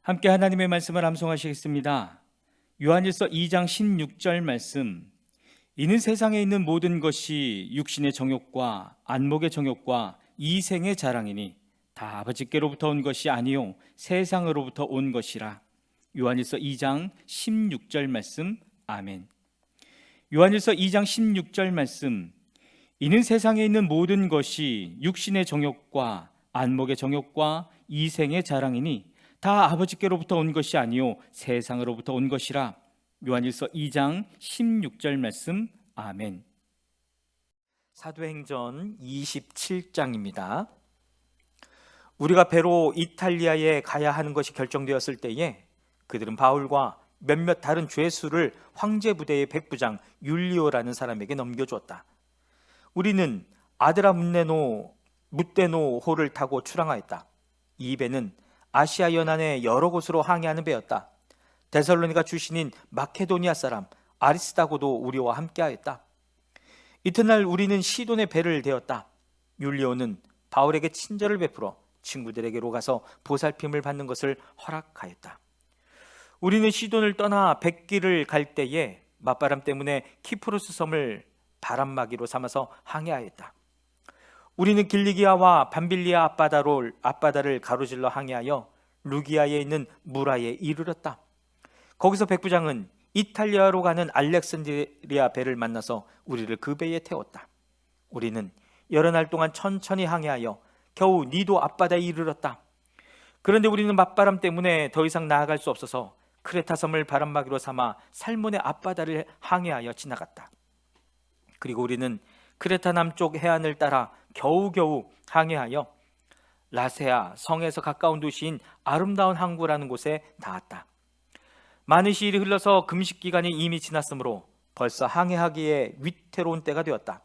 함께 하나님의 말씀을 암송하시겠습니다. 요한일서 2장 16절 말씀. 이는 세상에 있는 모든 것이 육신의 정욕과 안목의 정욕과 이생의 자랑이니 다 아버지께로부터 온 것이 아니요 세상으로부터 온 것이라. 요한일서 2장 16절 말씀. 아멘. 요한일서 2장 16절 말씀. 이는 세상에 있는 모든 것이 육신의 정욕과 안목의 정욕과 이생의 자랑이니 다 아버지께로부터 온 것이 아니요 세상으로부터 온 것이라. 요한일서 2장 16절 말씀. 아멘. 사도행전 27장입니다. 우리가 배로 이탈리아에 가야 하는 것이 결정되었을 때에 그들은 바울과 몇몇 다른 죄수를 황제 부대의 백부장 율리오라는 사람에게 넘겨주었다. 우리는 아드라 무데노호를 타고 출항하였다. 이 배는 아시아 연안의 여러 곳으로 항해하는 배였다. 데살로니가 출신인 마케도니아 사람 아리스다고도 우리와 함께하였다. 이튿날 우리는 시돈의 배를 대었다. 율리오는 바울에게 친절을 베풀어 친구들에게로 가서 보살핌을 받는 것을 허락하였다. 우리는 시돈을 떠나 백길을 갈 때에 맞바람 때문에 키프로스 섬을 바람막이로 삼아서 항해하였다. 우리는 길리기아와 밤빌리아 앞바다를 가로질러 항해하여 루기아에 있는 무라에 이르렀다. 거기서 백부장은 이탈리아로 가는 알렉산드리아 배를 만나서 우리를 그 배에 태웠다. 우리는 여러 날 동안 천천히 항해하여 겨우 니도 앞바다에 이르렀다. 그런데 우리는 맞바람 때문에 더 이상 나아갈 수 없어서 크레타 섬을 바람막이로 삼아 살몬의 앞바다를 항해하여 지나갔다. 그리고 우리는 크레타 남쪽 해안을 따라 겨우겨우 항해하여 라세아 성에서 가까운 도시인 아름다운 항구라는 곳에 닿았다. 많은 시일이 흘러서 금식 기간이 이미 지났으므로 벌써 항해하기에 위태로운 때가 되었다.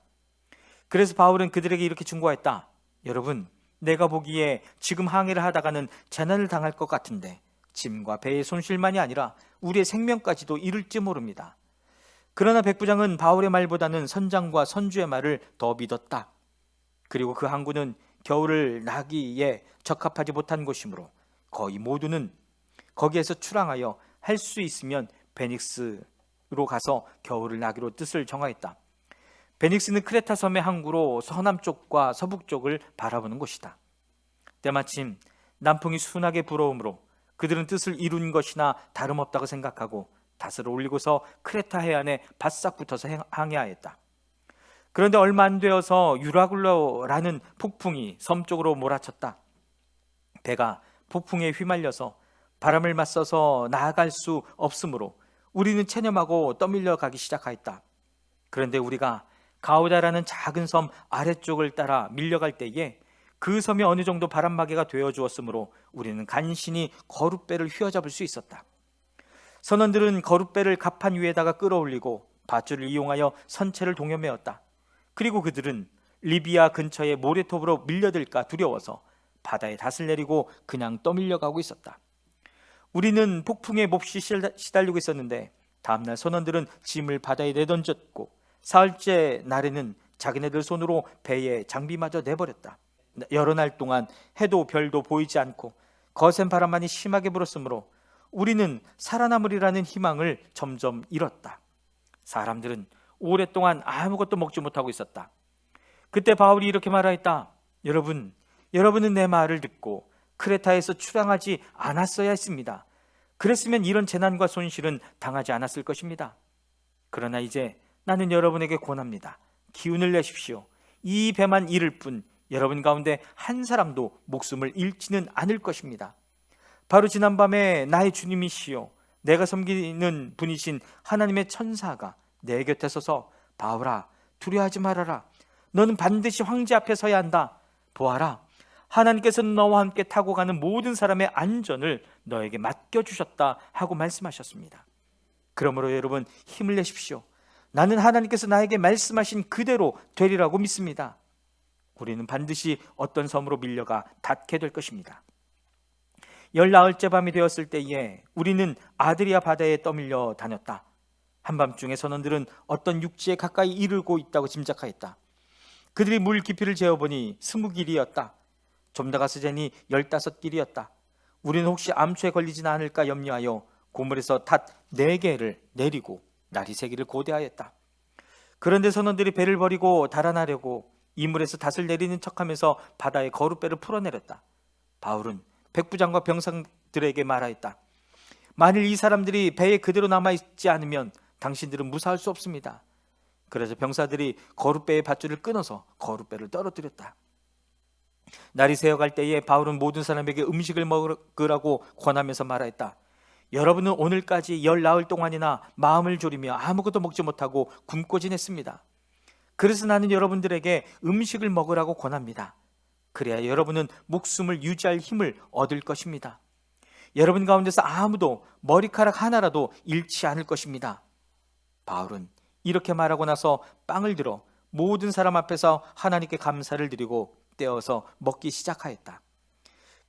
그래서 바울은 그들에게 이렇게 충고했다. 여러분, 내가 보기에 지금 항해를 하다가는 재난을 당할 것 같은데 짐과 배의 손실만이 아니라 우리의 생명까지도 이를지 모릅니다. 그러나 백부장은 바울의 말보다는 선장과 선주의 말을 더 믿었다. 그리고 그 항구는 겨울을 나기에 적합하지 못한 곳이므로 거의 모두는 거기에서 출항하여 할 수 있으면 베닉스로 가서 겨울을 나기로 뜻을 정하였다. 베닉스는 크레타 섬의 항구로 서남쪽과 서북쪽을 바라보는 곳이다. 때마침 남풍이 순하게 불어오므로 그들은 뜻을 이룬 것이나 다름없다고 생각하고 닷을 올리고서 크레타 해안에 바싹 붙어서 항해하였다. 그런데 얼마 안 되어서 유라굴로라는 폭풍이 섬 쪽으로 몰아쳤다. 배가 폭풍에 휘말려서 바람을 맞서서 나아갈 수 없으므로 우리는 체념하고 떠밀려 가기 시작하였다. 그런데 우리가 가우다라는 작은 섬 아래쪽을 따라 밀려갈 때에 그 섬이 어느 정도 바람막이가 되어 주었으므로 우리는 간신히 거룻배를 휘어잡을 수 있었다. 선원들은 거룻배를 갑판 위에다가 끌어올리고 밧줄을 이용하여 선체를 동여매었다. 그리고 그들은 리비아 근처의 모래톱으로 밀려들까 두려워서 바다에 닷을 내리고 그냥 떠밀려가고 있었다. 우리는 폭풍에 몹시 시달리고 있었는데 다음날 선원들은 짐을 바다에 내던졌고 사흘째 날에는 자기네들 손으로 배에 장비마저 내버렸다. 여러 날 동안 해도 별도 보이지 않고 거센 바람만이 심하게 불었으므로 우리는 살아남으리라는 희망을 점점 잃었다. 사람들은 오랫동안 아무것도 먹지 못하고 있었다. 그때 바울이 이렇게 말하였다. 여러분은 내 말을 듣고 크레타에서 출항하지 않았어야 했습니다. 그랬으면 이런 재난과 손실은 당하지 않았을 것입니다. 그러나 이제 나는 여러분에게 권합니다. 기운을 내십시오. 이 배만 잃을 뿐 여러분 가운데 한 사람도 목숨을 잃지는 않을 것입니다. 바로 지난밤에 나의 주님이시요 내가 섬기는 분이신 하나님의 천사가 내 곁에 서서 바울아, 두려워하지 말아라. 너는 반드시 황제 앞에 서야 한다. 보아라, 하나님께서는 너와 함께 타고 가는 모든 사람의 안전을 너에게 맡겨주셨다 하고 말씀하셨습니다. 그러므로 여러분, 힘을 내십시오. 나는 하나님께서 나에게 말씀하신 그대로 되리라고 믿습니다. 우리는 반드시 어떤 섬으로 밀려가 닿게 될 것입니다. 14일째 밤이 되었을 때에 우리는 아드리아 바다에 떠밀려 다녔다. 한밤중에 선원들은 어떤 육지에 가까이 이르고 있다고 짐작하였다. 그들이 물 깊이를 재어보니 20길이었다. 좀 더 가서 재니 15길이었다. 우리는 혹시 암초에 걸리지는 않을까 염려하여 고물에서 닷 4개를 내리고 날이 새기를 고대하였다. 그런데 선원들이 배를 버리고 달아나려고 이물에서 닷을 내리는 척하면서 바다에 거룻배를 풀어내렸다. 바울은 백부장과 병사들에게 말하였다. 만일 이 사람들이 배에 그대로 남아있지 않으면 당신들은 무사할 수 없습니다. 그래서 병사들이 거룻배의 밧줄을 끊어서 거룻배를 떨어뜨렸다. 날이 새어갈 때에 바울은 모든 사람에게 음식을 먹으라고 권하면서 말하였다. 여러분은 오늘까지 열 나흘 동안이나 마음을 졸이며 아무것도 먹지 못하고 굶고 지냈습니다. 그래서 나는 여러분들에게 음식을 먹으라고 권합니다. 그래야 여러분은 목숨을 유지할 힘을 얻을 것입니다. 여러분 가운데서 아무도 머리카락 하나라도 잃지 않을 것입니다. 바울은 이렇게 말하고 나서 빵을 들어 모든 사람 앞에서 하나님께 감사를 드리고 떼어서 먹기 시작하였다.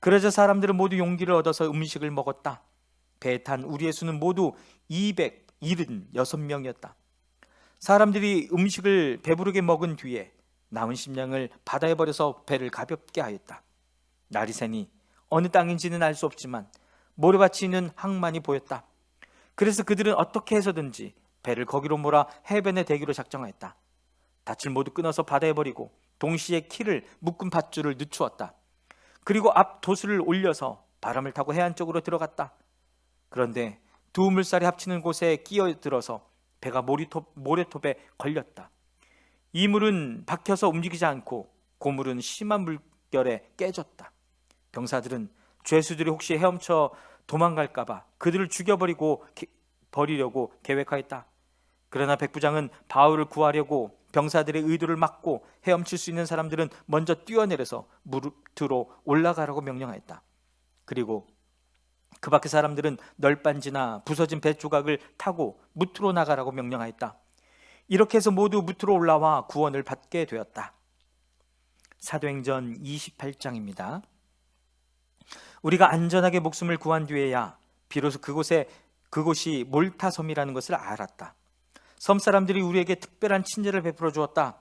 그러자 사람들은 모두 용기를 얻어서 음식을 먹었다. 배에 탄 우리의 수는 모두 276명이었다. 사람들이 음식을 배부르게 먹은 뒤에 남은 식량을 바다에 버려서 배를 가볍게 하였다. 날이 새니 어느 땅인지는 알 수 없지만 모래밭이 있는 항만이 보였다. 그래서 그들은 어떻게 해서든지 배를 거기로 몰아 해변에 대기로 작정하였다. 닻을 모두 끊어서 바다에 버리고 동시에 키를 묶은 밧줄을 늦추었다. 그리고 앞 도수를 올려서 바람을 타고 해안 쪽으로 들어갔다. 그런데 두 물살이 합치는 곳에 끼어들어서 배가 모래톱에 걸렸다. 이 물은 박혀서 움직이지 않고 고물은 심한 물결에 깨졌다. 병사들은 죄수들이 혹시 헤엄쳐 도망갈까봐 그들을 버리려고 계획하였다. 그러나 백부장은 바울을 구하려고 병사들의 의도를 막고 헤엄칠 수 있는 사람들은 먼저 뛰어내려서 무트로 올라가라고 명령하였다. 그리고 그 밖의 사람들은 널빤지나 부서진 배 조각을 타고 무트로 나가라고 명령하였다. 이렇게 해서 모두 무트로 올라와 구원을 받게 되었다. 사도행전 28장입니다. 우리가 안전하게 목숨을 구한 뒤에야 비로소 그곳이 몰타섬이라는 것을 알았다. 섬 사람들이 우리에게 특별한 친절을 베풀어 주었다.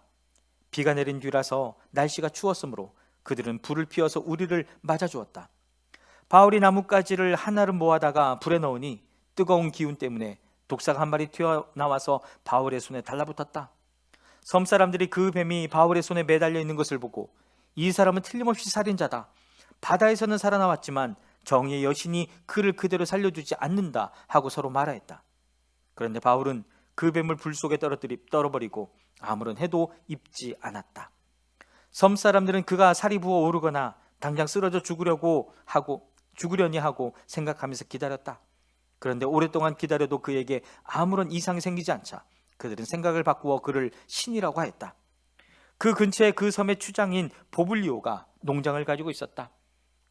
비가 내린 뒤라서 날씨가 추웠으므로 그들은 불을 피워서 우리를 맞아 주었다. 바울이 나뭇가지를 하나를 모아다가 불에 넣으니 뜨거운 기운 때문에 독사가 한 마리 튀어나와서 바울의 손에 달라붙었다. 섬 사람들이 그 뱀이 바울의 손에 매달려 있는 것을 보고 이 사람은 틀림없이 살인자다. 바다에서는 살아나왔지만 정의의 여신이 그를 그대로 살려주지 않는다 하고 서로 말하였다. 그런데 바울은 그 뱀을 불 속에 떨어버리고 아무런 해도 입지 않았다. 섬 사람들은 그가 살이 부어 오르거나 당장 쓰러져 죽으려니 하고 생각하면서 기다렸다. 그런데 오랫동안 기다려도 그에게 아무런 이상이 생기지 않자 그들은 생각을 바꾸어 그를 신이라고 하였다. 그 근처에 그 섬의 추장인 보블리오가 농장을 가지고 있었다.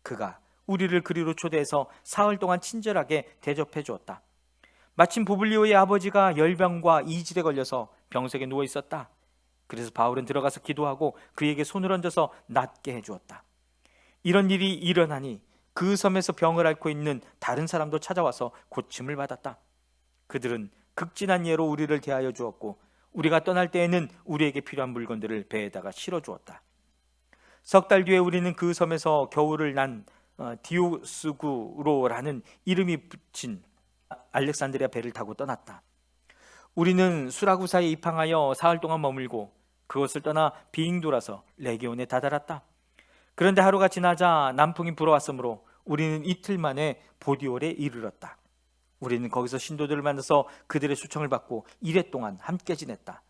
그가 우리를 그리로 초대해서 사흘 동안 친절하게 대접해 주었다. 마침 보블리오의 아버지가 열병과 이질에 걸려서 병석에 누워 있었다. 그래서 바울은 들어가서 기도하고 그에게 손을 얹어서 낫게 해주었다. 이런 일이 일어나니 그 섬에서 병을 앓고 있는 다른 사람도 찾아와서 고침을 받았다. 그들은 극진한 예로 우리를 대하여 주었고 우리가 떠날 때에는 우리에게 필요한 물건들을 배에다가 실어주었다. 석 달 뒤에 우리는 그 섬에서 겨울을 난 디오스구로라는 이름이 붙인 알렉산드리아 배를 타고 떠났다. 우리는 수라구사에 입항하여 사흘 동안 머물고 그것을 떠나 빙 돌아서 레기온에 다다랐다. 그런데 하루가 지나자 남풍이 불어왔으므로 우리는 이틀 만에 보디올에 이르렀다. 우리는 거기서 신도들을 만나서 그들의 초청을 받고 1회 동안 함께 지냈다.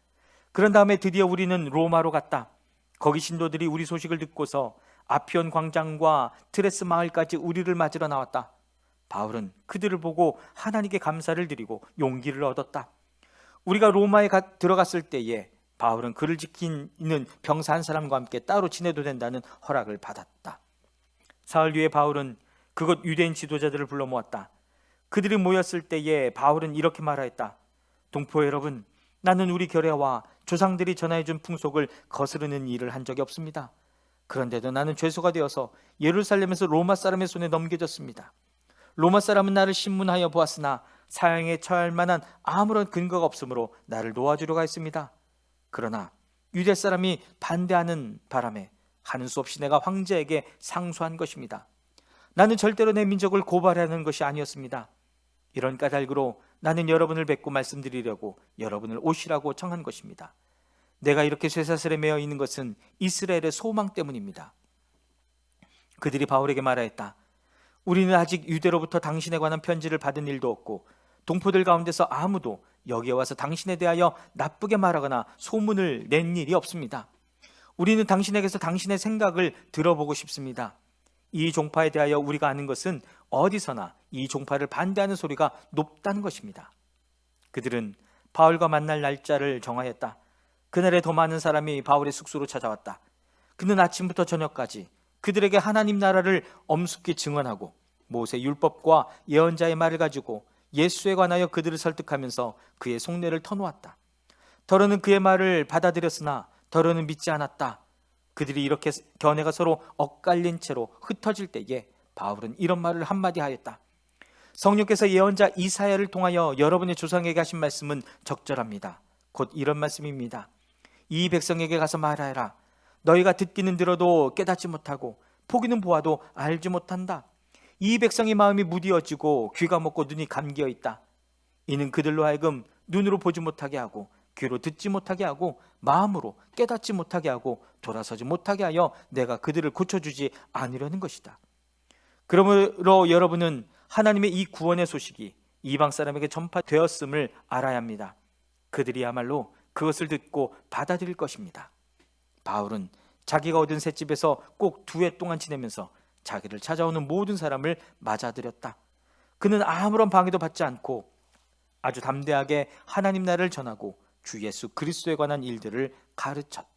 그런 다음에 드디어 우리는 로마로 갔다. 거기 신도들이 우리 소식을 듣고서 아피온 광장과 트레스 마을까지 우리를 맞으러 나왔다. 바울은 그들을 보고 하나님께 감사를 드리고 용기를 얻었다. 우리가 로마에 들어갔을 때에 바울은 그를 지키는 병사 한 사람과 함께 따로 지내도 된다는 허락을 받았다. 사흘 뒤에 바울은 그곳 유대인 지도자들을 불러 모았다. 그들이 모였을 때에 바울은 이렇게 말하였다. 동포 여러분, 나는 우리 결례와 조상들이 전하여준 풍속을 거스르는 일을 한 적이 없습니다. 그런데도 나는 죄수가 되어서 예루살렘에서 로마 사람의 손에 넘겨졌습니다. 로마 사람은 나를 신문하여 보았으나 사형에 처할 만한 아무런 근거가 없으므로 나를 놓아주려고 했습니다. 그러나 유대 사람이 반대하는 바람에 하는 수 없이 내가 황제에게 상소한 것입니다. 나는 절대로 내 민족을 고발하는 것이 아니었습니다. 이런 까닭으로 나는 여러분을 뵙고 말씀드리려고 여러분을 오시라고 청한 것입니다. 내가 이렇게 쇠사슬에 매어 있는 것은 이스라엘의 소망 때문입니다. 그들이 바울에게 말하였다. 우리는 아직 유대로부터 당신에 관한 편지를 받은 일도 없고 동포들 가운데서 아무도 여기에 와서 당신에 대하여 나쁘게 말하거나 소문을 낸 일이 없습니다. 우리는 당신에게서 당신의 생각을 들어보고 싶습니다. 이 종파에 대하여 우리가 아는 것은 어디서나 이 종파를 반대하는 소리가 높다는 것입니다. 그들은 바울과 만날 날짜를 정하였다. 그날에 더 많은 사람이 바울의 숙소로 찾아왔다. 그는 아침부터 저녁까지 그들에게 하나님 나라를 엄숙히 증언하고 모세 율법과 예언자의 말을 가지고 예수에 관하여 그들을 설득하면서 그의 속내를 터놓았다. 더러는 그의 말을 받아들였으나 더러는 믿지 않았다. 그들이 이렇게 견해가 서로 엇갈린 채로 흩어질 때에 바울은 이런 말을 한마디 하였다. 성령께서 예언자 이사야를 통하여 여러분의 조상에게 하신 말씀은 적절합니다. 곧 이런 말씀입니다. 이 백성에게 가서 말하여라. 너희가 듣기는 들어도 깨닫지 못하고 보기는 보아도 알지 못한다. 이 백성의 마음이 무디어지고 귀가 먹고 눈이 감기어 있다. 이는 그들로 하여금 눈으로 보지 못하게 하고 귀로 듣지 못하게 하고 마음으로 깨닫지 못하게 하고 돌아서지 못하게 하여 내가 그들을 고쳐주지 않으려는 것이다. 그러므로 여러분은 하나님의 이 구원의 소식이 이방 사람에게 전파되었음을 알아야 합니다. 그들이야말로 그것을 듣고 받아들일 것입니다. 바울은 자기가 얻은 셋집에서 꼭 2해 동안 지내면서 자기를 찾아오는 모든 사람을 맞아들였다. 그는 아무런 방해도 받지 않고 아주 담대하게 하나님 나라를 전하고 주 예수 그리스도에 관한 일들을 가르쳤다.